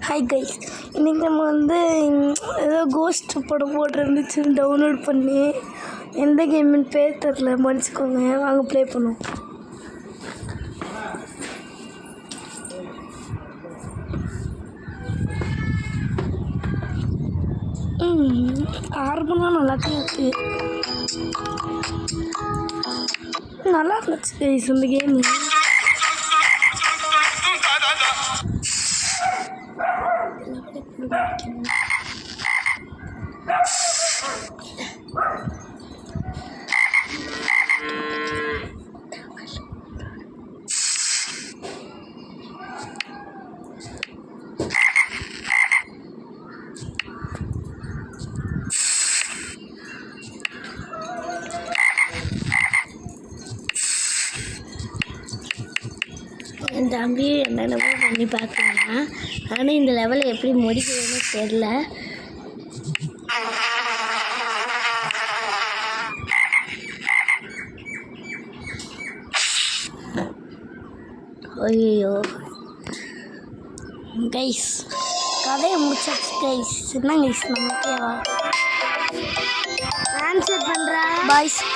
Hi guys, இன்றைக்கி நம்ம ஏதோ கோஸ்ட் படம் போட்டிருந்துச்சு டவுன்லோட் பண்ணி எந்த கேம்னு பேர் தெரில, மன்னிச்சிக்கோங்க. வாங்க ப்ளே பண்ணுவோம். ஆரம்பம்லாம் நல்லாத்தையும் இருக்குது, நல்லா இருந்துச்சு கைஸ் இந்த கேமு. என் தம்பி என்னென்னமோ பண்ணி பார்க்குறாங்க, ஆனால் இந்த லெவலில் எப்படி முடிக்கிறதுன்னு தெரில. ஐயோ கைஸ், கதையை முடிச்சாச்சு கைஸ். என்ன கைஸ், நமக்கேவா ஆன்சர் பண்ணுறா பாய்ஸ்.